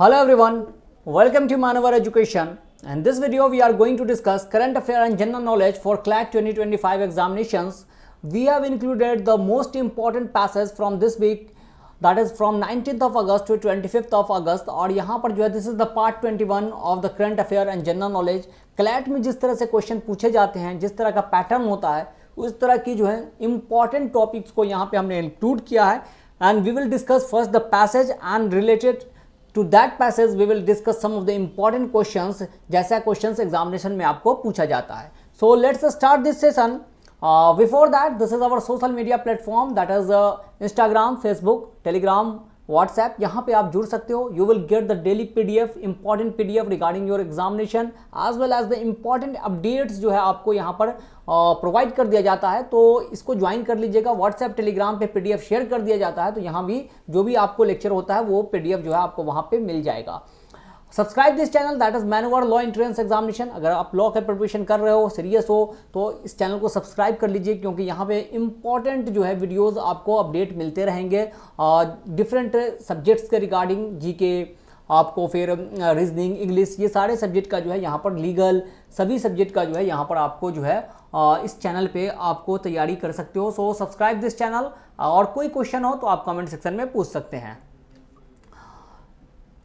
Hello everyone, welcome to Manavar Education. In this video we are going to discuss current affair and general knowledge for CLAT 2025 examinations. We have included the most important passage from this week, that is from 19th of August to 25th of August. और यहाँ पर जो है this is the part 21 of the current affair and general knowledge. CLAT में जिस तरह से question पूछे जाते हैं, जिस तरह का पैटर्न होता है, उस तरह की जो है इंपॉर्टेंट टॉपिक्स को यहाँ पे हमने इंक्लूड किया है. And we will discuss first the passage and related to that passage we will discuss some of the important questions जैसा questions examination में आपको पूछा जाता है. So let's start this session. Before that, this is our social media platform, that is Instagram, Facebook, Telegram, WhatsApp. यहाँ पे आप जुड़ सकते हो. You will get the daily PDF, important PDF regarding your examination as well as the important updates जो है आपको यहाँ पर प्रोवाइड कर दिया जाता है. तो इसको ज्वाइन कर लीजिएगा. व्हाट्सएप टेलीग्राम पे PDF शेयर कर दिया जाता है, तो यहाँ भी जो भी आपको लेक्चर होता है वो PDF जो है आपको वहाँ पे मिल जाएगा. Subscribe this channel, that is manoeuvre law entrance examination. अगर आप लॉ का प्रिपरेशन कर रहे हो, सीरियस हो, तो इस चैनल को सब्सक्राइब कर लीजिए, क्योंकि यहाँ पे इंपॉर्टेंट जो है वीडियोस आपको अपडेट मिलते रहेंगे डिफरेंट सब्जेक्ट्स के रिगार्डिंग. जीके आपको, फिर रीजनिंग, इंग्लिश, ये सारे सब्जेक्ट का जो है यहाँ पर, लीगल, सभी सब्जेक्ट का जो है यहाँ पर आपको जो है इस चैनल पे आपको तैयारी कर सकते हो. So subscribe this channel. और कोई क्वेश्चन हो तो आप कमेंट सेक्शन में पूछ सकते हैं.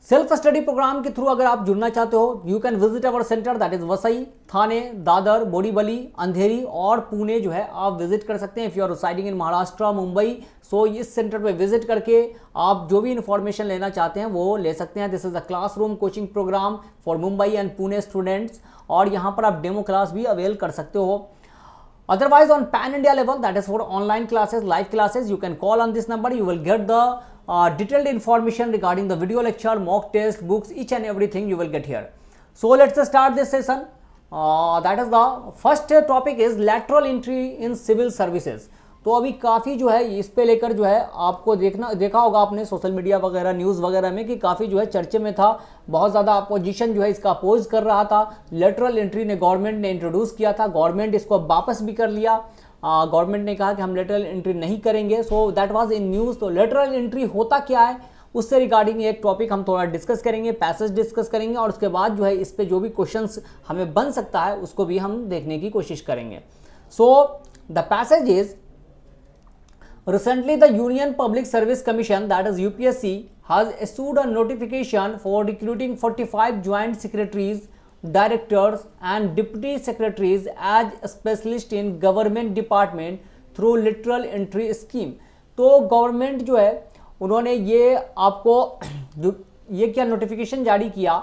सेल्फ स्टडी प्रोग्राम के थ्रू अगर आप जुड़ना चाहते हो, you can visit our centre, that is Vasai, Thane, Dadar, Borivali, Andheri और पुणे जो है आप विजिट कर सकते हैं. If you are residing in Maharashtra, Mumbai, so इस सेंटर पे विजिट करके आप जो भी इन्फॉर्मेशन लेना चाहते हैं वो ले सकते हैं. This is a classroom coaching programme for Mumbai and Pune students. और यहाँ पर आप डेमो क्लास भी अवेल कर सकते हो. Otherwise, on pan India level, that is for online classes, live classes, you can call on this number. You will get the detailed information regarding the video lecture, mock test, books, each and everything you will get here. So let's start this session. That is the first topic is lateral entry in civil services. तो अभी काफ़ी जो है इस पे लेकर जो है आपको देखा होगा आपने सोशल मीडिया वगैरह, न्यूज़ वगैरह में, कि काफ़ी जो है चर्चे में था. बहुत ज़्यादा अपोजिशन जो है इसका अपोज कर रहा था. लेटरल एंट्री ने गवर्नमेंट ने इंट्रोड्यूस किया था, गवर्नमेंट इसको वापस भी कर लिया. गवर्नमेंट ने कहा कि हम लेटरल एंट्री नहीं करेंगे. So that was in news. तो लेटरल एंट्री होता क्या है, उससे रिगार्डिंग एक टॉपिक हम थोड़ा डिस्कस करेंगे, पैसेज डिस्कस करेंगे, और उसके बाद जो है इस पर जो भी क्वेश्चंस हमें बन सकता है उसको भी हम देखने की कोशिश करेंगे. So the passage is, recently the Union Public Service Commission, that is UPSC, has issued a notification for recruiting 45 joint secretaries, directors and deputy secretaries as specialist in government department through lateral entry scheme. तो government जो है उन्होंने ये आपको ये क्या notification जारी किया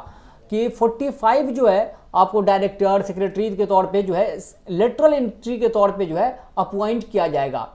कि 45 जो है आपको डायरेक्टर, सेक्रेटरी के तौर पे जो है लेटरल एंट्री के तौर पे जो है अपॉइंट किया जाएगा.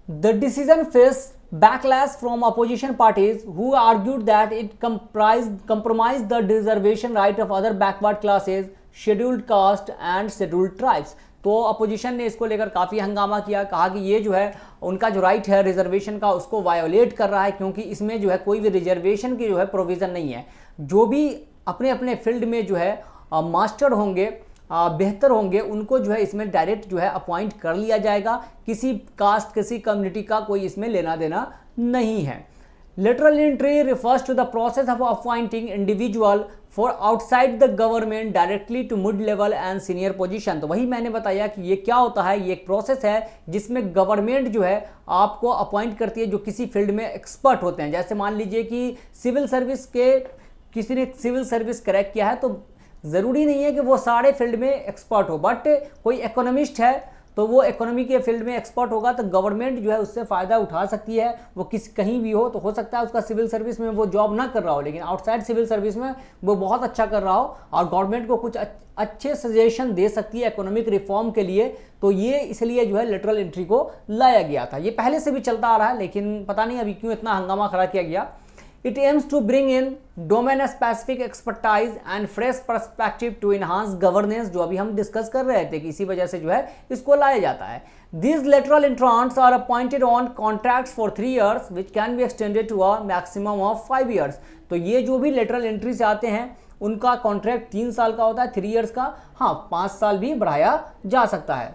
The decision faced backlash from opposition parties who argued that it compromised the reservation right of other backward classes, scheduled caste and scheduled tribes. तो अपोजिशन ने इसको लेकर काफ़ी हंगामा किया, कहा कि ये जो है उनका जो राइट है रिजर्वेशन का उसको वायोलेट कर रहा है, क्योंकि इसमें जो है कोई भी रिजर्वेशन की जो है प्रोविज़न नहीं है. जो भी अपने अपने फील्ड में जो है मास्टर होंगे, बेहतर होंगे, उनको जो है इसमें डायरेक्ट जो है अपॉइंट कर लिया जाएगा. किसी कास्ट, किसी कम्युनिटी का कोई इसमें लेना देना नहीं है. Lateral entry refers to the process of appointing individual for outside the government directly to mid level and senior position. तो वही मैंने बताया कि ये क्या होता है. ये एक प्रोसेस है जिसमें गवर्नमेंट जो है आपको अपॉइंट करती है जो किसी फील्ड में एक्सपर्ट होते हैं. जैसे मान लीजिए कि सिविल सर्विस के किसी ने सिविल सर्विस क्रैक किया है, तो ज़रूरी नहीं है कि वो सारे फील्ड में एक्सपर्ट हो, बट कोई इकोनॉमिस्ट है तो वो इकोनॉमी के फील्ड में एक्सपर्ट होगा, तो गवर्नमेंट जो है उससे फ़ायदा उठा सकती है. वो कहीं भी हो, तो हो सकता है उसका सिविल सर्विस में वो जॉब ना कर रहा हो, लेकिन आउटसाइड सिविल सर्विस में वो बहुत अच्छा कर रहा हो और गवर्नमेंट को कुछ अच्छे सजेशन दे सकती है इकोनॉमिक रिफॉर्म के लिए. तो ये इसलिए जो है लेटरल एंट्री को लाया गया था. ये पहले से भी चलता आ रहा है, लेकिन पता नहीं अभी क्यों इतना हंगामा खड़ा किया गया. It aims to bring in domain-specific expertise and fresh perspective to enhance governance, जो अभी हम डिस्कस कर रहे थे कि इसी वजह से जो है इसको लाया जाता है. These lateral entrants are appointed on contracts for 3 years, which can be extended to a maximum of 5 years. तो ये जो भी lateral entry से आते हैं उनका कॉन्ट्रैक्ट 3 साल का होता है, 3 years का. हाँ, 5 साल भी बढ़ाया जा सकता है.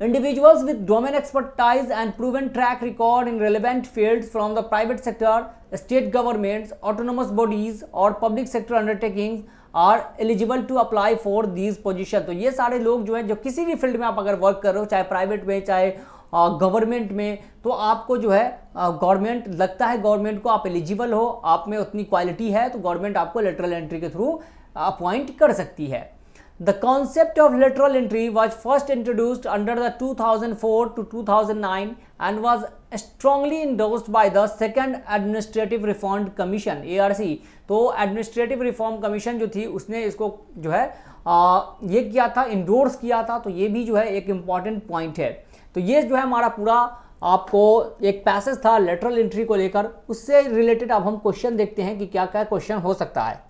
Individuals with domain expertise and proven track record in relevant fields from the private sector, state governments, autonomous bodies or public sector undertakings are eligible to apply for these position। तो ये सारे लोग जो है, जो किसी भी फील्ड में आप अगर वर्क कर रहे हो, चाहे प्राइवेट में चाहे गवर्नमेंट में, तो आपको जो है गवर्नमेंट लगता है, गवर्नमेंट को आप एलिजिबल हो, आप में उतनी क्वालिटी है, तो गवर्नमेंट आपको लेटरल एंट्री के थ्रू अपॉइंट कर सकती है। The concept of lateral entry was first introduced under the 2004 to 2009 and was strongly endorsed by the Second Administrative Reform Commission (ARC). तो एडमिनिस्ट्रेटिव रिफॉर्म कमीशन जो थी उसने इसको जो है ये किया था, इंडोर्स किया था। तो ये भी जो है एक इम्पॉर्टेंट पॉइंट है। तो ये जो है हमारा पूरा आपको एक पैसेज था लेटरल एंट्री को लेकर, उससे रिलेटेड अब हम क्वेश्चन देखते हैं कि क्या क्या क्वेश्चन हो सकता है।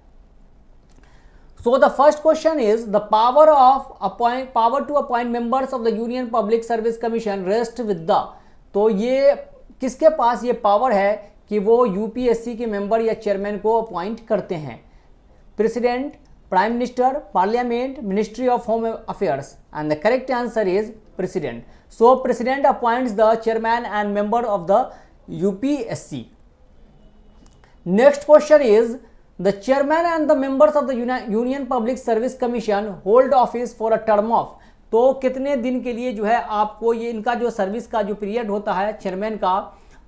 So the first question is the power to appoint members of the Union Public Service Commission rests with the। तो ये किसके पास ये पावर है कि वो यूपीएससी के मेंबर या चेयरमैन को अपॉइंट करते हैं? President, prime minister, parliament, ministry of home affairs. And the correct answer is president. So president appoints the chairman and member of the UPSC. Next question is The chairman and the members of the Union Public Service Commission hold office for a term of। तो कितने दिन के लिए जो है आपको ये इनका जो सर्विस का जो पीरियड होता है चेयरमैन का,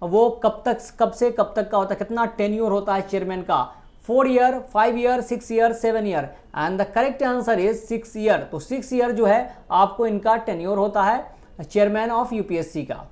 वो कब से कब तक का होता है, कितना टेन्योर होता है चेयरमैन का? 4 year, 5 year, 6 year, 7 year. And the correct answer is 6 year. तो 6 ईयर जो है आपको इनका टेन्योर होता है चेयरमैन ऑफ यूपीएससी का।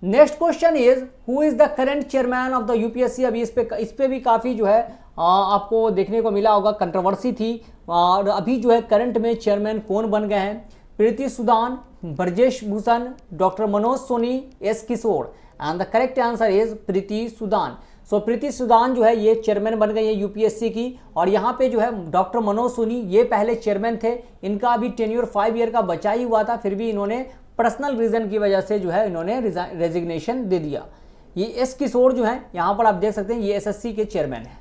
Next question is who is the current chairman of the UPSC. अभी इस पे भी काफ़ी जो है आपको देखने को मिला होगा, कंट्रोवर्सी थी। और अभी जो है करंट में चेयरमैन कौन बन गए हैं? Preeti Sudan, Brajesh Bhushan, doctor Manoj Soni, S Kishore. And the correct answer is Preeti Sudan. So Preeti Sudan जो है ये चेयरमैन बन गई है यूपीएससी की। और यहाँ पे जो है डॉक्टर मनोज सोनी ये पहले चेयरमैन थे, इनका अभी टेन्योर 5 ईयर का बचा ही हुआ था, फिर भी इन्होंने पर्सनल रीजन की वजह से जो है इन्होंने रेजिग्नेशन दे दिया। ये एस किशोर जो है यहाँ पर आप देख सकते हैं, ये एसएससी के चेयरमैन है।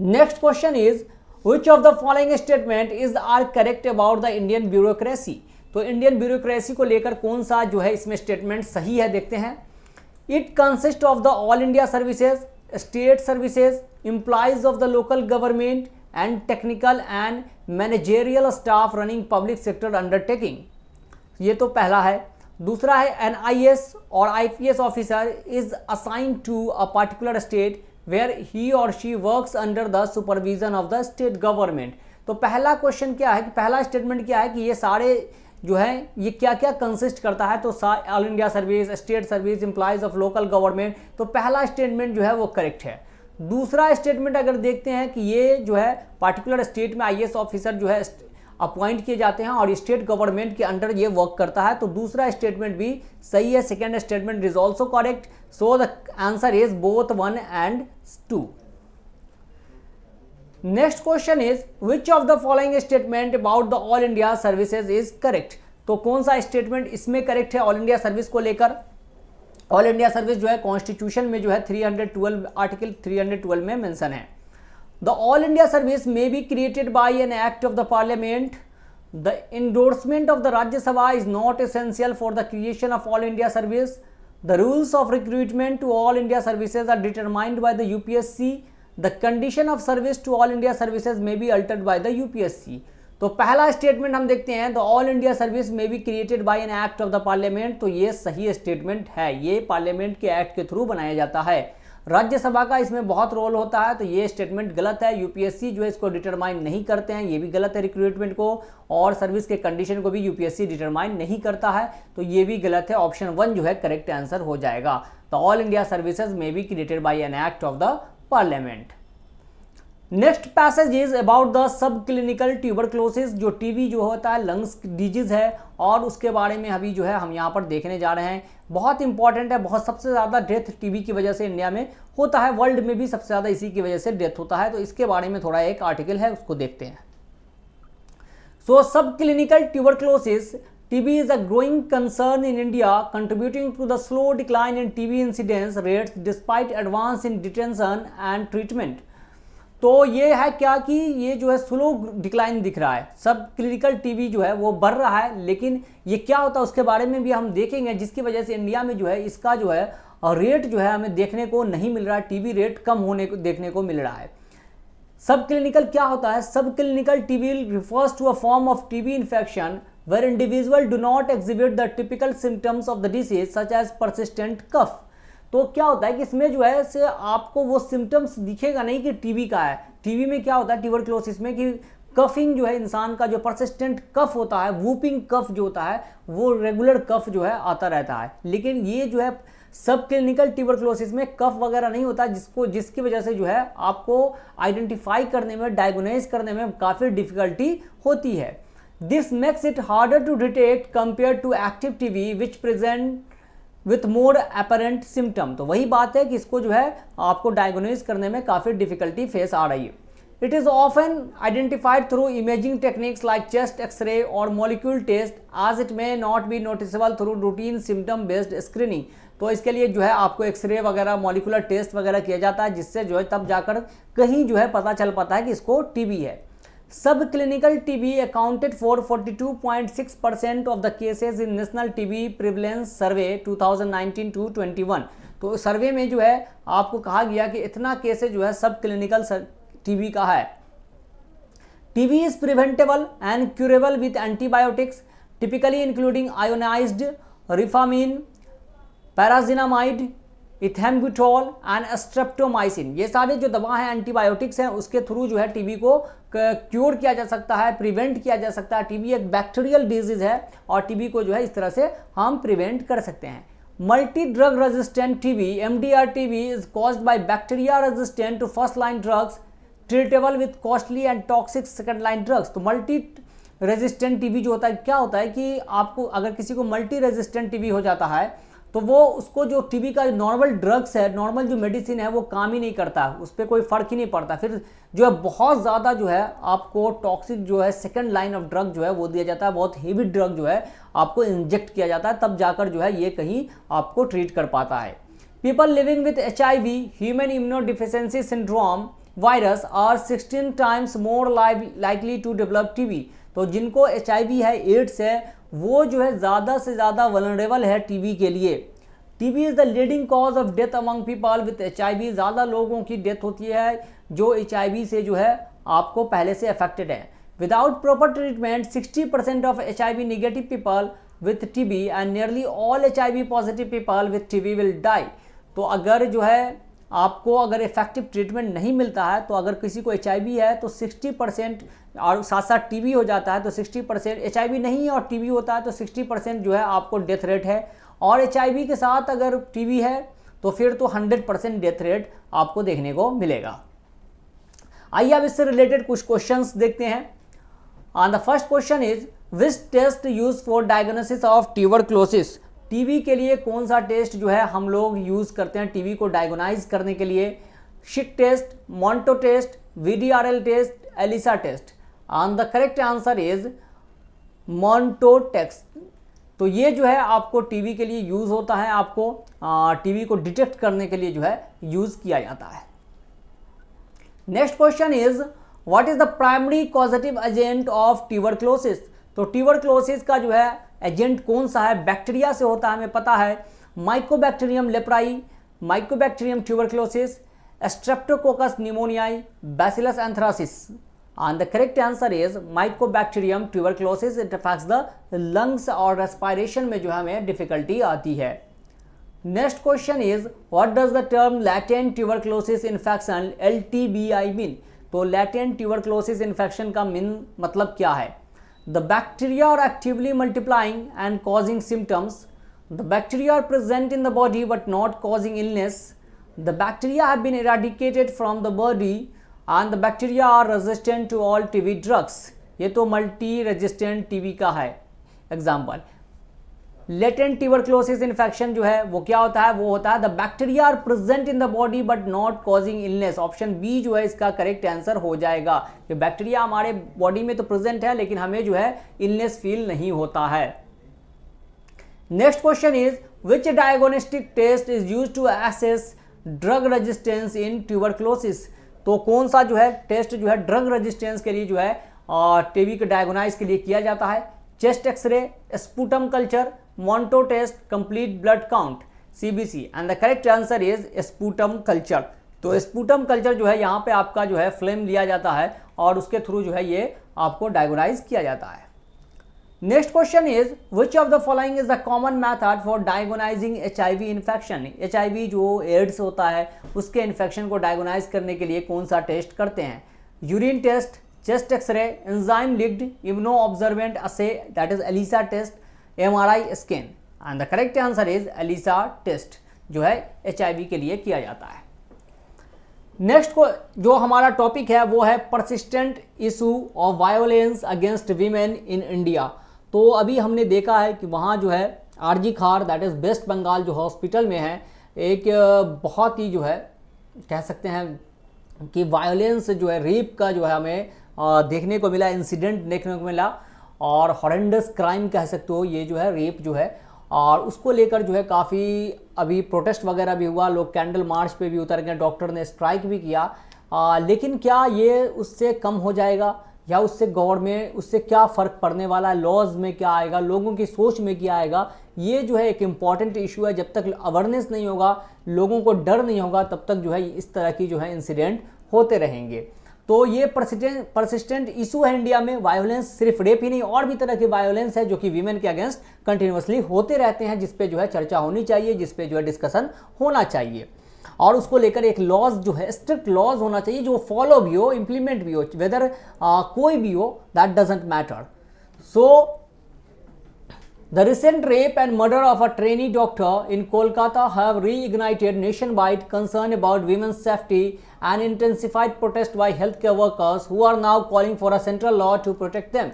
Next question is which of the following statement is are correct about the Indian bureaucracy. तो इंडियन ब्यूरोक्रेसी को लेकर कौन सा जो है इसमें स्टेटमेंट सही है, देखते हैं। It consist of the all India services, state services, employees of the local government and technical and managerial staff running public sector undertaking. ये तो पहला है। दूसरा है एन आईएएस और IPS officer is assigned to a particular state where he और she works under the supervision of the state government. तो पहला क्वेश्चन क्या है कि पहला स्टेटमेंट क्या है कि ये सारे जो है ये क्या क्या कंसिस्ट करता है? तो all India service, state service, employees of local government. तो पहला स्टेटमेंट जो है वो करेक्ट है। दूसरा स्टेटमेंट अगर देखते हैं कि ये जो है पर्टिकुलर स्टेट में आईएएस ऑफिसर जो है अपॉइंट किए जाते हैं और स्टेट गवर्नमेंट के अंडर ये वर्क करता है, तो दूसरा स्टेटमेंट भी सही है। Second statement is also correct. So the answer is both 1 and 2। Next question is which of the following statement about the all India services is correct. तो कौन सा स्टेटमेंट इसमें करेक्ट है ऑल इंडिया सर्विस को लेकर? All India service जो है constitution में जो है 312 आर्टिकल 312 में मेंशन है। The All India Service may be created by an act of the Parliament. The endorsement of the Rajya Sabha is not essential for the creation of All India Service. The rules of recruitment to All India Services are determined by the UPSC. The condition of service to All India Services may be altered by the UPSC. तो पहला statement हम देखते हैं, the all India service में be created by an act of the parliament. तो ये सही statement है, ये पार्लियामेंट के एक्ट के थ्रू बनाया जाता है। राज्यसभा का इसमें बहुत रोल होता है, तो ये स्टेटमेंट गलत है। यूपीएससी जो है इसको डिटरमाइन नहीं करते हैं, ये भी गलत है रिक्रूटमेंट को, और सर्विस के कंडीशन को भी यूपीएससी डिटरमाइन नहीं करता है, तो ये भी गलत है। ऑप्शन 1 जो है करेक्ट आंसर हो जाएगा। द ऑल इंडिया सर्विसेज में be created by an act of the parliament. Next passage is about the sub clinical tuberculosis. जो टीबी जो होता है लंग्स डिजीज है, और उसके बारे में अभी जो है हम यहाँ पर देखने जा रहे हैं। बहुत इंपॉर्टेंट है, बहुत सबसे ज़्यादा डेथ टीबी की वजह से इंडिया में होता है, वर्ल्ड में भी सबसे ज़्यादा इसी की वजह से डेथ होता है। तो इसके बारे में थोड़ा एक आर्टिकल है, उसको देखते हैं। सो सब clinical tuberculosis TB is a growing concern in India, contributing to the slow decline in TB incidence rates despite advance in detection and treatment. तो ये है क्या कि ये जो है स्लो डिक्लाइन दिख रहा है, सब क्लिनिकल टीबी जो है वो बढ़ रहा है, लेकिन ये क्या होता है उसके बारे में भी हम देखेंगे, जिसकी वजह से इंडिया में जो है इसका जो है रेट जो है हमें देखने को नहीं मिल रहा है, टीबी रेट कम होने को देखने को मिल रहा है। सब क्लिनिकल क्या होता है? Sub clinical TB refers to a form of TB infection where individual do not exhibit the typical symptoms of the disease such as persistent cough. तो क्या होता है कि इसमें जो है से आपको वो सिम्टम्स दिखेगा नहीं कि टीबी का है। टीबी में क्या होता है ट्यूबरक्लोसिस में कि कफिंग जो है इंसान का जो परसिस्टेंट कफ होता है, वूपिंग कफ जो होता है वो रेगुलर कफ जो है आता रहता है, लेकिन ये जो है सब क्लिनिकल ट्यूबरक्लोसिस में कफ वगैरह नहीं होता, जिसकी वजह से जो है आपको आइडेंटिफाई करने में, डायग्नोज करने में काफ़ी डिफिकल्टी होती है। This makes it harder to detect compare to active TB which present with more apparent symptom. तो वही बात है कि इसको जो है आपको डायग्नोज करने में काफ़ी डिफिकल्टी फेस आ रही है। It is often identified through imaging techniques like chest x ray और molecule test as it may not be noticeable through routine symptom based screening. तो इसके लिए जो है आपको एक्सरे वगैरह, मॉलिकुलर टेस्ट वगैरह किया जाता है, जिससे जो है तब जाकर कहीं जो है पता चल पाता है कि इसको टीबी है। Sub clinical TB accounted for 42.6% of the cases in national TB prevalence survey 2019-21। तो सर्वे में जो है आपको कहा गया कि इतना केसेस जो है सब क्लिनिकल टीबी का है। TB is preventable and curable with antibiotics typically including ionized rifampin, pyrazinamide, ethambutol and streptomycin. ये सारे जो दवा हैं एंटीबायोटिक्स हैं, उसके थ्रू जो है टीबी को क्योर किया जा सकता है, प्रिवेंट किया जा सकता है। टीबी एक बैक्टीरियल डिजीज है और टीबी को जो है इस तरह से हम प्रिवेंट कर सकते हैं। Multi drug resistant TB MDR TB is caused by bacteria resistant to first line drugs treatable with costly and toxic second line drugs. तो मल्टी रेजिस्टेंट टीबी जो होता है, क्या होता है कि आपको अगर किसी को मल्टी रेजिस्टेंट टीबी हो जाता है तो वो उसको जो टीबी का नॉर्मल ड्रग्स है, नॉर्मल जो मेडिसिन है वो काम ही नहीं करता, उस पर कोई फ़र्क ही नहीं पड़ता। फिर जो है बहुत ज़्यादा जो है आपको टॉक्सिक जो है सेकंड लाइन ऑफ ड्रग जो है वो दिया जाता है, बहुत हेवी ड्रग जो है आपको इंजेक्ट किया जाता है, तब जाकर जो है ये कहीं आपको ट्रीट कर पाता है। People living with HIV, human immunodeficiency syndrome virus are 16 times more likely to develop TB. तो जिनको HIV है, एड्स है, वो जो है ज़्यादा से ज़्यादा वल्नरेबल है टीबी के लिए। TB is the leading cause of death among people with HIV। ज़्यादा लोगों की डेथ होती है जो HIV से जो है आपको पहले से अफेक्टेड है। Without proper treatment 60% of HIV negative people with TB and nearly all HIV positive people with TB will die. तो अगर जो है आपको अगर इफेक्टिव ट्रीटमेंट नहीं मिलता है, तो अगर किसी को HIV है तो 60% और साथ साथ टीबी हो जाता है तो 60%, HIV नहीं है और टीबी होता है तो 60% जो है आपको डेथ रेट है, और HIV के साथ अगर टीबी है तो फिर तो 100% डेथ रेट आपको देखने को मिलेगा। आइए अब इससे रिलेटेड कुछ क्वेश्चंस देखते हैं। The first question is which test use for diagnosis of tuberculosis. TB के लिए कौन सा टेस्ट जो है हम लोग यूज़ करते हैं टीबी को डायग्नाइज करने के लिए? Schick test, Mantoux test, VDRL test, ELISA test. And the correct answer is Mantoux test. तो ये जो है आपको टीबी के लिए यूज़ होता है, आपको टीबी को डिटेक्ट करने के लिए जो है यूज़ किया जाता है। Next question is what is the primary causative agent of tuberculosis. तो ट्यूबरक्लोसिस का जो है एजेंट कौन सा है? बैक्टीरिया से होता है, हमें पता है। Mycobacterium leprae, mycobacterium tuberculosis, streptococcus pneumoniae, bacillus anthracis. And the correct answer is Mycobacterium tuberculosis. It affects the lungs और respiration में जो हमें difficulty आती है। Next question is what does the term latent tuberculosis infection LTBI mean? तो latent tuberculosis infection का मतलब क्या है? The bacteria are actively multiplying and causing symptoms. The bacteria are present in the body but not causing illness. The bacteria have been eradicated from the body and the bacteria are resistant to all TB drugs. ये तो multi resistant TB का है example. Latent tuberculosis infection जो है वो क्या होता है? वो होता है the bacteria are present in the body but not causing illness. Option B जो है इसका करेक्ट आंसर हो जाएगा कि बैक्टीरिया हमारे बॉडी में तो प्रेजेंट है लेकिन हमें जो है इलनेस फील नहीं होता है। Next question is which diagnostic test is used to assess drug resistance in tuberculosis. तो कौन सा जो है टेस्ट जो है ड्रग रेजिस्टेंस के लिए जो है टीबी के डायग्नोनाइज के लिए किया जाता है? Chest X-ray, sputum culture, Mantoux test, complete blood count, CBC. And the correct answer is sputum culture. तो स्पूटम कल्चर जो है यहाँ पे आपका जो है फ्लेम लिया जाता है और उसके थ्रू जो है ये आपको डायग्नोनाइज किया जाता है। Next question is which of the following is the common method for diagnosing HIV infection? HIV जो एड्स होता है उसके इन्फेक्शन को डायग्नोनाइज करने के लिए कौन सा टेस्ट करते हैं? Urine test, chest x ray, enzyme linked immunosorbent assay that is ELISA test, MRI scan. And the correct answer is ELISA test जो है HIV के लिए किया जाता है। नेक्स्ट को जो हमारा टॉपिक है वो है persistent issue of violence against women in India. तो अभी हमने देखा है कि वहाँ जो है RG खार दैट इज़ वेस्ट बंगाल जो हॉस्पिटल में है, एक बहुत ही जो है कह सकते हैं कि वायोलेंस जो है रेप का जो है हमें देखने को मिला, इंसिडेंट देखने को मिला और हॉरेंडस क्राइम कह सकते हो ये जो है रेप जो है। और उसको लेकर जो है काफ़ी अभी प्रोटेस्ट वगैरह भी हुआ, लोग कैंडल मार्च पे भी उतर गए, डॉक्टर ने स्ट्राइक भी किया। लेकिन क्या ये उससे कम हो जाएगा या उससे गवर्नमेंट उससे क्या फ़र्क पड़ने वाला है, लॉज में क्या आएगा, लोगों की सोच में क्या आएगा, ये जो है एक इम्पॉर्टेंट इशू है। जब तक अवेयरनेस नहीं होगा, लोगों को डर नहीं होगा, तब तक जो है इस तरह की जो है इंसिडेंट होते रहेंगे। तो ये परसिस्टेंट इशू है इंडिया में। वायोलेंस सिर्फ रेप ही नहीं, और भी तरह के वायोलेंस है जो कि वीमेन के अगेंस्ट कंटिन्यूसली होते रहते हैं, जिस पे जो है चर्चा होनी चाहिए, जिस पे जो है डिस्कशन होना चाहिए और उसको लेकर एक लॉज जो है स्ट्रिक्ट लॉज होना चाहिए जो फॉलो भी हो, इम्प्लीमेंट भी हो, वेदर कोई भी हो, that doesn't matter. So the recent rape and murder of a trainee doctor in Kolkata have reignited nationwide concern about women's safety and intensified protest by healthcare workers who are now calling for a central law to protect them.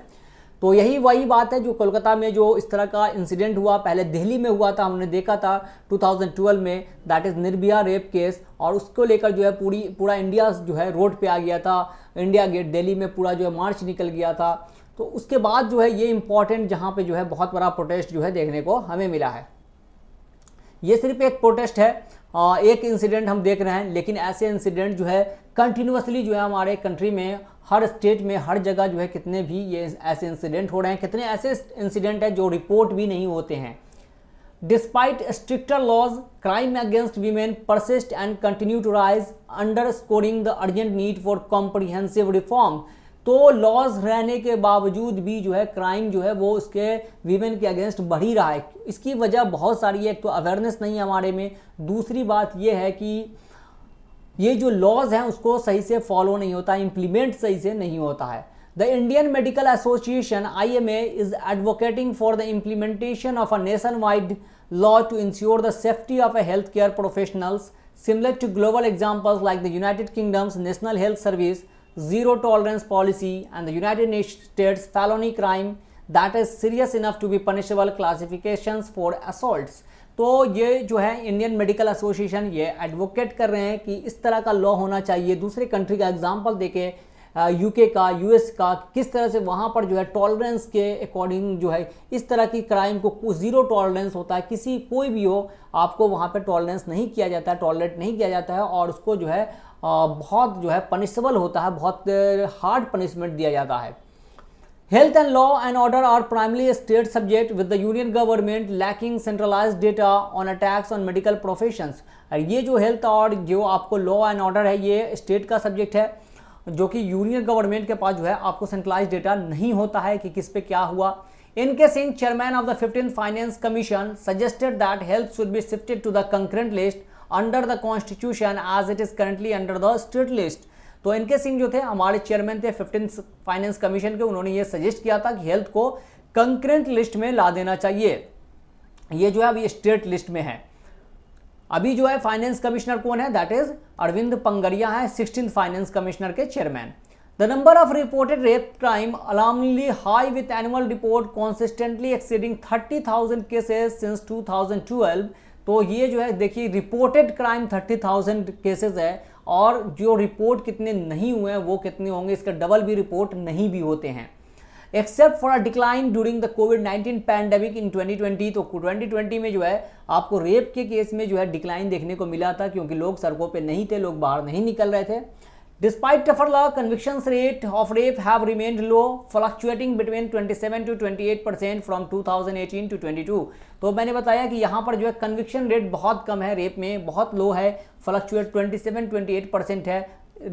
तो यही वही बात है जो कोलकाता में जो इस तरह का इंसिडेंट हुआ, पहले दिल्ली में हुआ था, हमने देखा था 2012 में, that is Nirbhaya rape case, और उसको लेकर जो है पूरा इंडिया जो है रोड पे आ गया था, इंडिया गेट दिल्ली में पूरा जो है मार्च निकल गया था। तो उसके बाद जो है ये इम्पॉर्टेंट जहाँ पे जो है बहुत बड़ा प्रोटेस्ट जो है देखने को हमें मिला है। ये सिर्फ एक प्रोटेस्ट है, एक इंसिडेंट हम देख रहे हैं, लेकिन ऐसे इंसिडेंट जो है कंटिन्यूसली जो है हमारे कंट्री में हर स्टेट में हर जगह जो है कितने भी ये ऐसे इंसिडेंट हो रहे हैं, कितने ऐसे इंसिडेंट है जो रिपोर्ट भी नहीं होते हैं। Despite stricter laws, crime against women persist and continue to rise, underscoring the urgent need for comprehensive reform. तो लॉज रहने के बावजूद भी जो है क्राइम जो है वो उसके वीमेन के अगेंस्ट बढ़ ही रहा है। इसकी वजह बहुत सारी है। एक तो अवेयरनेस नहीं है हमारे में, दूसरी बात ये है कि ये जो लॉज हैं उसको सही से फॉलो नहीं होता, इम्प्लीमेंट सही से नहीं होता है। The Indian Medical Association IMA is advocating for the implementation of a nation wide law to ensure the safety of a healthcare professionals similar to global examples like the United Kingdom's National Health Service zero tolerance policy and the United States felony crime that is serious enough to be punishable classifications for assaults। तो ये जो है Indian Medical association ये advocate कर रहे हैं कि इस तरह का लॉ होना चाहिए। दूसरे कंट्री का एग्जांपल देके UK का, US का, किस तरह से वहाँ पर जो है टॉलरेंस के अकॉर्डिंग जो है इस तरह की क्राइम को ज़ीरो टॉलरेंस होता है, किसी कोई भी हो आपको वहाँ पर टॉलरेंस नहीं किया जाता है, टॉलरेट नहीं किया जाता है और उसको जो है बहुत जो है पनिशेबल होता है, बहुत हार्ड पनिशमेंट दिया जाता है। Health and law and order are primarily a state subject with the union government lacking centralized data on attacks on medical professions। ये जो हेल्थ और जो आपको लॉ एंड ऑर्डर है ये स्टेट का सब्जेक्ट है, जो कि यूनियन गवर्नमेंट के पास जो है आपको सेंट्रलाइज डेटा नहीं होता है कि किस पे क्या हुआ। N K Singh, chairman of the 15th Finance Commission, suggested that health should be shifted to the concurrent list under the constitution as it is currently under the state list. तो इनके सिंह जो थे हमारे चेयरमैन थे 15th फाइनेंस कमीशन के, उन्होंने ये suggest किया था कि हेल्थ को कंकरेंट लिस्ट में ला देना चाहिए। ये जो है अभी स्टेट लिस्ट में है। अभी जो है फाइनेंस कमिश्नर कौन है, दैट इज अरविंद पंगरिया है, 16th फाइनेंस कमिश्नर के chairman. The number of reported rape crime alarmingly high with annual report consistently exceeding 30,000 cases since 2012। तो ये जो है देखिए रिपोर्टेड क्राइम 30,000 केसेस है और जो रिपोर्ट कितने नहीं हुए हैं वो कितने होंगे, इसका डबल भी रिपोर्ट नहीं भी होते हैं। Except for a decline during the कोविड-19 पैंडेमिक इन 2020। तो 2020 में जो है आपको रेप के केस में जो है डिक्लाइन देखने को मिला था क्योंकि लोग सड़कों पे नहीं थे, लोग बाहर नहीं निकल रहे थे। Despite tougher law, convictions rate of rape have remained low, fluctuating between 27 to 28% from 2018 to 22। तो मैंने बताया कि यहाँ पर जो है कन्विक्शन रेट बहुत कम है, रेप में बहुत लो है, फ्लक्चुएट 27-28% है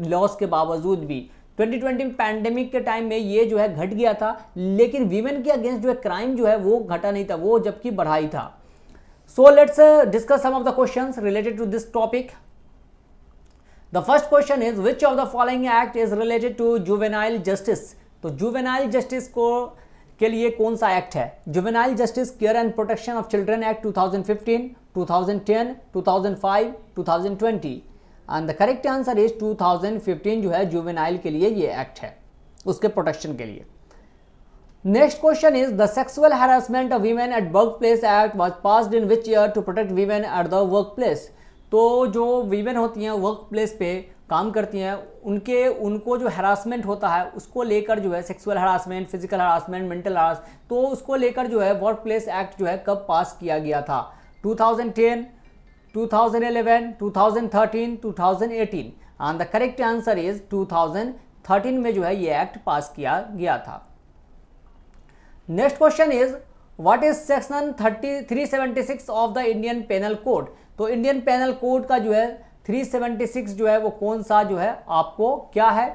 लॉस के बावजूद भी। 2020 पैंडेमिक के टाइम में ये जो है घट गया था, लेकिन वीमेन के अगेंस्ट जो है क्राइम जो है वो घटा नहीं था, वो जबकि बढ़ा ही था। So let's discuss some of the questions related to this topic. The first question is which of the following act is related to juvenile justice? तो juvenile justice को के लिए कौन सा एक्ट है? Juvenile Justice Care and Protection of Children Act 2015, 2010, 2005, 2020 and the correct answer is 2015 जो है juvenile के लिए ये एक्ट है, उसके प्रोटेक्शन के लिए। Next question is the Sexual Harassment of Women at Workplace Act was passed in which year to protect women at the workplace? तो जो वीमेन होती हैं वर्क प्लेस पे काम करती हैं, उनको जो हरासमेंट होता है उसको लेकर जो है sexual harassment, physical harassment, mental harass, तो उसको लेकर जो है वर्क प्लेस एक्ट जो है कब पास किया गया था? 2010, 2011, 2013, 2018 and the correct answer is 2013 में जो है ये एक्ट पास किया गया था। Next question is what is section 376 of the Indian Penal Code? तो इंडियन पेनल कोड का जो है 376 जो है वो कौन सा जो है आपको क्या है?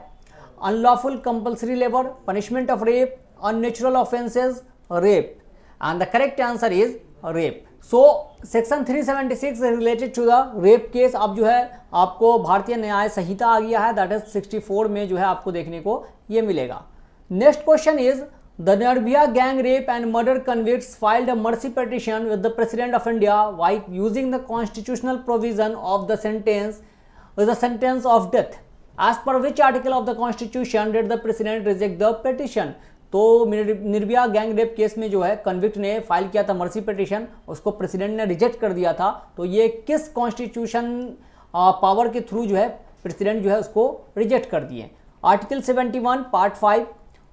Unlawful compulsory labour, punishment of rape, unnatural offences, rape and the correct answer is rape. So section 376 related to the rape case अब जो है आपको भारतीय न्याय संहिता आ गया है, दैट इज 64 में जो है आपको देखने को ये मिलेगा। Next question is The Nirbhaya gang rape and murder convicts filed a mercy petition with the President of India while using the constitutional provision of the sentence of death. As per which article of the Constitution did the President reject the petition? तो Nirbhaya gang rape case में जो है convict ने file किया था mercy petition, उसको president ने reject कर दिया था। तो ये किस कॉन्स्टिट्यूशन पावर के थ्रू जो है प्रेसिडेंट जो है उसको रिजेक्ट कर दिए? Article 71 part 5,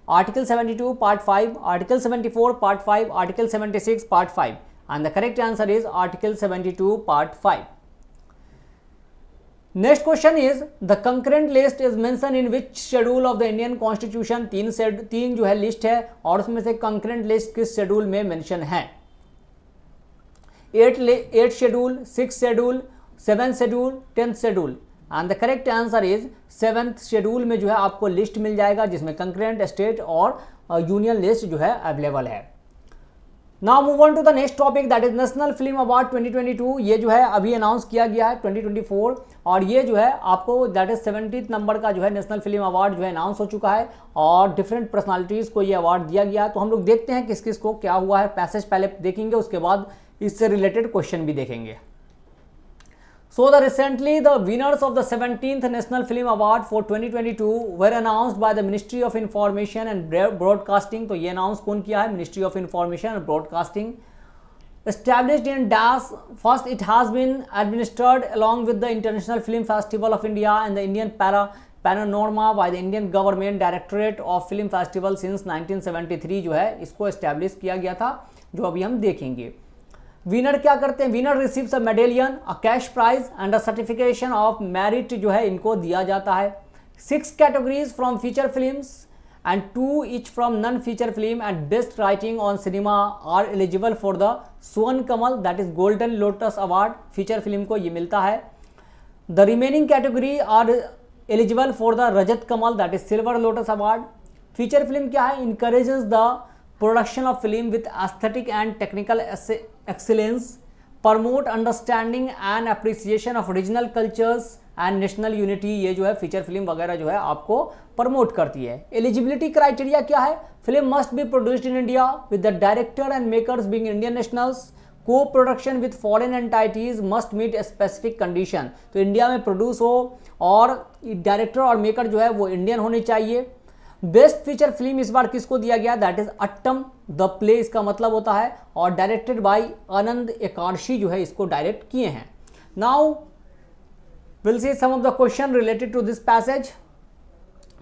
article 72 part 5, article 74 part 5, article 76 part 5 and the correct answer is article 72 part 5। Next question is the concurrent list is mention in which schedule of the Indian constitution? तीन जो है list है और उसमें से concurrent list किस schedule में mention है? 8 schedule, 6 schedule, 7 schedule, 10 schedule and the correct answer is 7th schedule में जो है आपको लिस्ट मिल जाएगा जिसमें कंकरेंट, स्टेट और यूनियन लिस्ट जो है अवेलेबल है। Now move on to the next topic that is national film award 2022। ये जो है अभी अनाउंस किया गया है 2024 और ये जो है आपको दैट इज 70th नंबर का जो है नेशनल फिल्म अवार्ड जो है अनाउंस हो चुका है और डिफरेंट पर्सनालिटीज़ को ये अवार्ड दिया गया है। तो हम लोग देखते हैं किस किस को क्या हुआ है, पैसेज पहले देखेंगे, उसके बाद इससे रिलेटेड क्वेश्चन भी देखेंगे। So the recently the winners of the 17th National Film Award for 2022 were announced by the Ministry of Information and Broadcasting। तो ये अनाउंस कौन किया है? Ministry of Information and Broadcasting। Established in DAS, first it has been administered along with the International Film Festival of India and the Indian Panorama by the Indian Government Directorate of Film Festival since 1973 जो है इसको establish किया गया था, जो अभी हम देखेंगे। विनर क्या करते हैं? Winner receives a medallion, a cash prize and a certification of merit जो है इनको दिया जाता है। 6 categories from feature films and 2 each from non feature film and best writing on cinema are eligible for the Swarna Kamal that is golden lotus award. Feature film को ये मिलता है। The remaining category are eligible for the Rajat Kamal that is silver lotus award. Feature film क्या है? Encourages the production of film with aesthetic and technical excellence, promote understanding and appreciation of regional cultures and national unity। ये जो है feature film वगैरह जो है आपको promote करती है। एलिजिबिलिटी क्राइटेरिया क्या है? Film must be produced in India with the director and makers being Indian nationals. Co-production with foreign entities must meet specific condition. तो इंडिया में प्रोड्यूस हो और डायरेक्टर और मेकर जो है वो इंडियन होने चाहिए। बेस्ट फीचर फिल्म इस बार किसको दिया गया? That is Attam the play इसका मतलब होता है और डायरेक्टेड बाय आनंद एकादशी जो है इसको डायरेक्ट किए हैं। Now will see some of the question related to this passage.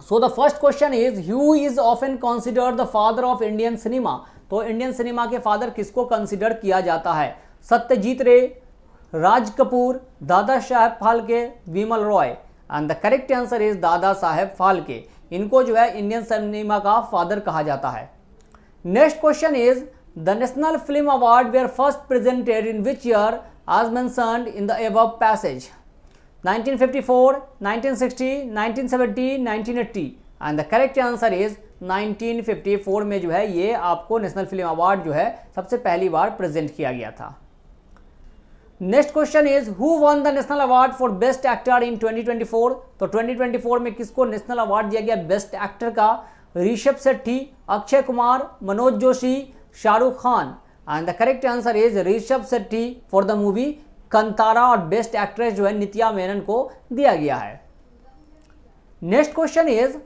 So the first question is who is often considered the father of Indian cinema? तो इंडियन सिनेमा के फादर किसको consider किया जाता है? Satyajit Ray, Raj Kapoor, Dada Saheb Phalke, Bimal Roy and the correct answer is Dada Saheb Phalke. इनको जो है Indian cinema का फादर कहा जाता है। Next question is the national film award were first presented in which year as mentioned in the above passage? 1954, 1960, 1970, 1980 and the correct answer is 1954 में जो है ये आपको नेशनल फिल्म अवार्ड जो है सबसे पहली बार प्रेजेंट किया गया था। Next question is who one the national award for best actor in 2024? तो 2024 में किसको नेशनल अवार्ड दिया गया बेस्ट एक्टर का? Rishabh Shetty, Akshay Kumar, Manoj Joshi, Shahrukh Khan. And the correct answer is Rishabh Shetty for the movie Kantara और बेस्ट एक्ट्रेस जो है नित्या मेनन को दिया गया है। Next question is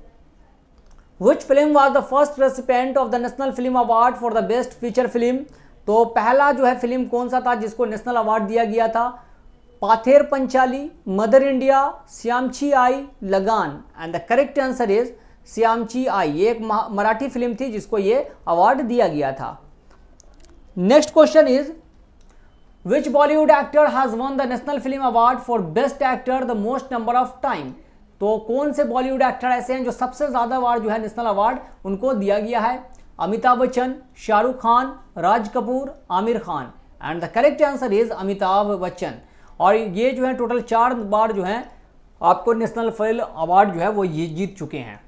which film was the first recipient of the national film award for the best feature film? तो पहला जो है फिल्म कौन सा था जिसको नेशनल अवार्ड दिया गया था? पाथेर पंचाली, मदर इंडिया, श्यामची आई, लगान। And the correct answer is श्यामची आई। ये एक मराठी फिल्म थी जिसको ये अवार्ड दिया गया था। Next question is which Bollywood actor has one the national film award for best actor the most number of time? तो कौन से बॉलीवुड एक्टर ऐसे हैं जो सबसे ज्यादा बार जो है नेशनल अवार्ड उनको दिया गया है? Amitabh Bachchan, Shahrukh Khan, Raj Kapoor, Aamir Khan. And the correct answer is Amitabh Bachchan. और ये जो है टोटल 4 बार जो है आपको नेशनल फिल्म अवार्ड जो है वो ये जीत चुके हैं।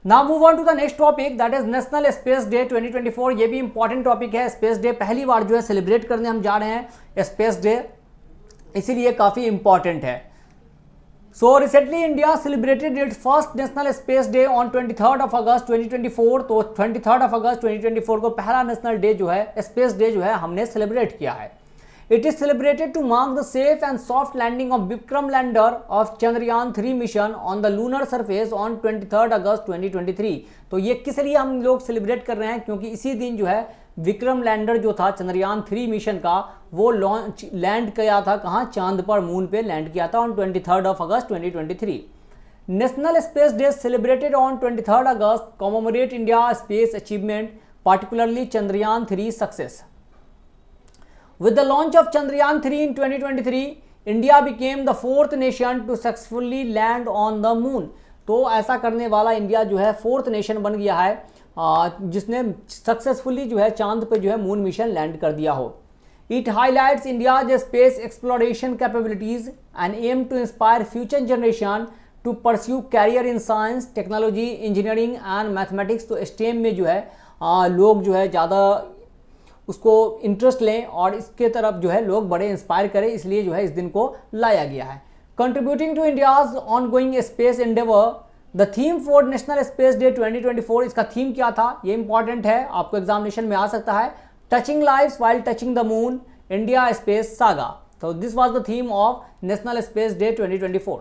Now move on to the next topic that is national space day 2024। ये भी इंपॉर्टेंट टॉपिक है। स्पेस डे पहली बार जो है सेलिब्रेट करने हम जा रहे हैं स्पेस डे, इसीलिए काफ़ी इंपॉर्टेंट है। So recently India celebrated it's first national space day on 23 अगस्त 2024। तो 23 अगस्त 2024 को पहला नेशनल डे जो है स्पेस डे जो है हमने सेलिब्रेट किया है। It is celebrated to mark the safe and soft landing of Vikram lander of Chandrayaan 3 mission on the lunar surface on 23 अगस्त 2023। तो ये किस लिए हम लोग सेलिब्रेट कर रहे हैं? क्योंकि इसी दिन जो है विक्रम लैंडर जो था चंद्रयान 3 मिशन का वो लैंड किया था कहाँ? चांद पर, मून पे लैंड किया था on 23 August 2023। National space day celebrated on 23 August commemorate India space achievement particularly Chandrayaan 3 success. With the launch of Chandrayaan 3 in 2023, India became the 4th nation to successfully land on the moon। तो ऐसा करने वाला India जो है 4th nation बन गया है जिसने सक्सेसफुली जो है चांद पे जो है मून मिशन लैंड कर दिया हो। It highlights India's space exploration capabilities and aim to inspire future generation to pursue career in science, technology, engineering and mathematics। तो STEM में जो है लोग जो है ज़्यादा उसको इंटरेस्ट लें और इसके तरफ जो है लोग बड़े इंस्पायर करें, इसलिए जो है इस दिन को लाया गया है। Contributing to India's ongoing space endeavour, the theme for national space day 2024। इसका थीम क्या था? ये इंपॉर्टेंट है, आपको एग्जामिनेशन में आ सकता है। Touching lives while touching the moon, India space saga. तो this was the theme of national space day 2024।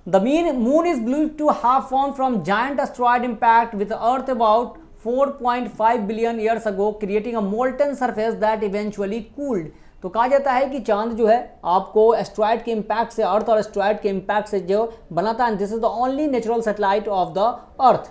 The moon is believed to have formed from giant asteroid impact with the earth about 4.5 billion years ago, creating a molten surface that eventually cooled। तो कहा जाता है कि चांद जो है आपको asteroid के इम्पैक्ट से, अर्थ और एस्ट्रॉयड के इम्पैक्ट से जो बनाता है। This is the only natural satellite of the earth.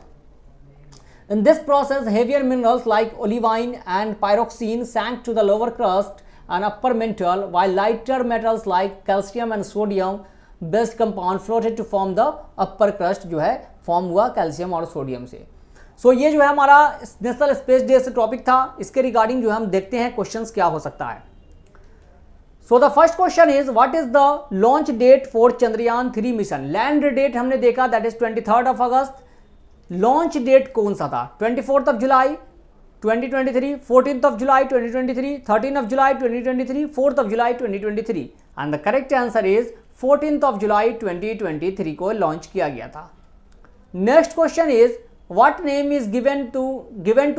In this process, heavier minerals like olivine and pyroxene sank to the lower crust and upper mantle, while lighter metals like calcium and sodium based compound floated to form the upper crust। जो है form हुआ calcium और sodium से। सो ये जो है हमारा national space day से टॉपिक था। इसके रिगार्डिंग जो हम देखते हैं क्वेश्चंस क्या हो सकता है। So the first question is what is the launch date for Chandrayaan 3 mission? Land date हमने देखा that is 23 August. Launch date कौन सा था? 24 July 2023, 14 July 2023, 13 July 2023, 4 July 2023। And the correct answer is 14 July 2023 को लॉन्च किया गया था। Next question is What name is given to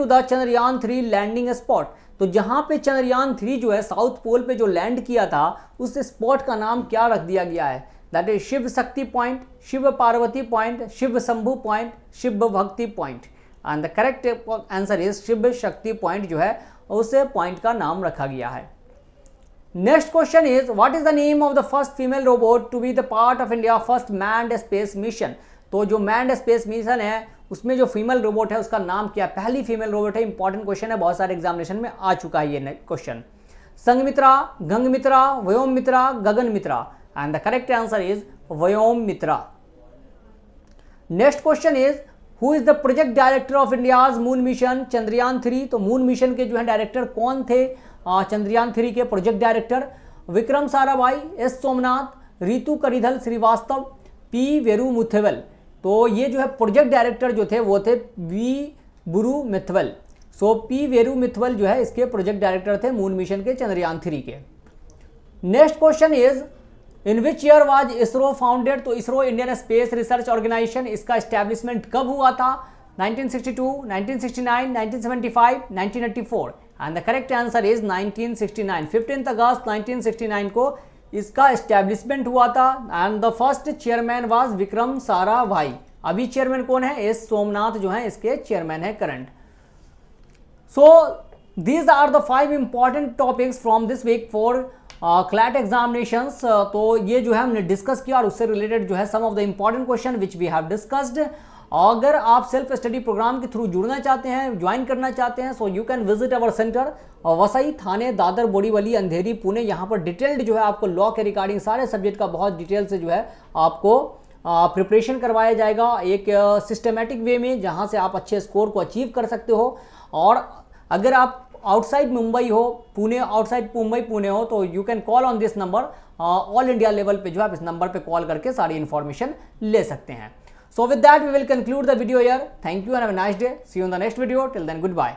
the Chandrayaan 3 landing spot? तो जहां पे चंद्रयान 3 जो है साउथ पोल पे जो लैंड किया था उस स्पॉट का नाम क्या रख दिया गया है? That is Shiv Shakti point, Shiv Parvati point, Shiv Shambhu point, Shiv Bhakti point. And the correct answer is Shiv Shakti point जो है उस पॉइंट का नाम रखा गया है। Next question is what is the name of the first female robot to be the part of India first manned space mission? तो जो मैन्ड स्पेस मिशन है उसमें जो फीमेल रोबोट है उसका नाम क्या? पहली फीमेल रोबोट है। इंपॉर्टेंट क्वेश्चन है, बहुत सारे एग्जामिनेशन में आ चुका है ये question. Sangamitra, Gangmitra, Vyommitra, Gaganmitra. And the correct answer is Vyom Mitra. Next question is who is the project director of India's moon mission Chandrayaan 3। तो मून मिशन के जो है डायरेक्टर कौन थे चंद्रयान 3 के project director? Vikram Sarabhai, S Somnath, Ritu Karidhal Srivastava, P Veeramuthuvel. तो ये जो है प्रोजेक्ट डायरेक्टर जो थे वो थे वी बुरुमिथवल। सो पी वेरुमिथवल जो है इसके प्रोजेक्ट डायरेक्टर थे मून मिशन के चंद्रयान 3 के। Next question is in which year was ISRO founded. तो ISRO Indian space research organisation इसका एस्टेब्लिशमेंट कब हुआ था? 1962, 1969, 1975, 1984। And the correct answer is 1969। 15 अगस्त 1969 को इसका एस्टेब्लिशमेंट हुआ था and the first chairman was Vikram Sarabhai. अभी चेयरमैन कौन है? एस सोमनाथ जो है इसके चेयरमैन है current. So these are the 5 important topics from this week for CLAT examinations. तो ये जो है हमने डिस्कस किया और उससे रिलेटेड जो है some of the important question which we have discussed. अगर आप सेल्फ स्टडी प्रोग्राम के थ्रू जुड़ना चाहते हैं, ज्वाइन करना चाहते हैं, so you can visit our centre Vasai, Thane, Dadar, Borivali, Andheri, Pune. यहाँ पर डिटेल्ड जो है आपको लॉ के रिगार्डिंग सारे सब्जेक्ट का बहुत डिटेल से जो है आपको प्रिपरेशन करवाया जाएगा एक सिस्टमेटिक वे में, जहाँ से आप अच्छे स्कोर को अचीव कर सकते हो। और अगर आप आउटसाइड मुंबई हो, पुणे, आउटसाइड मुंबई पुणे हो, तो you can call on this number. All India level पे जो है आप इस नंबर पे कॉल करके सारी इन्फॉर्मेशन ले सकते हैं। So with that we will conclude the video here. Thank you and have a nice day. See you in the next video. Till then, goodbye.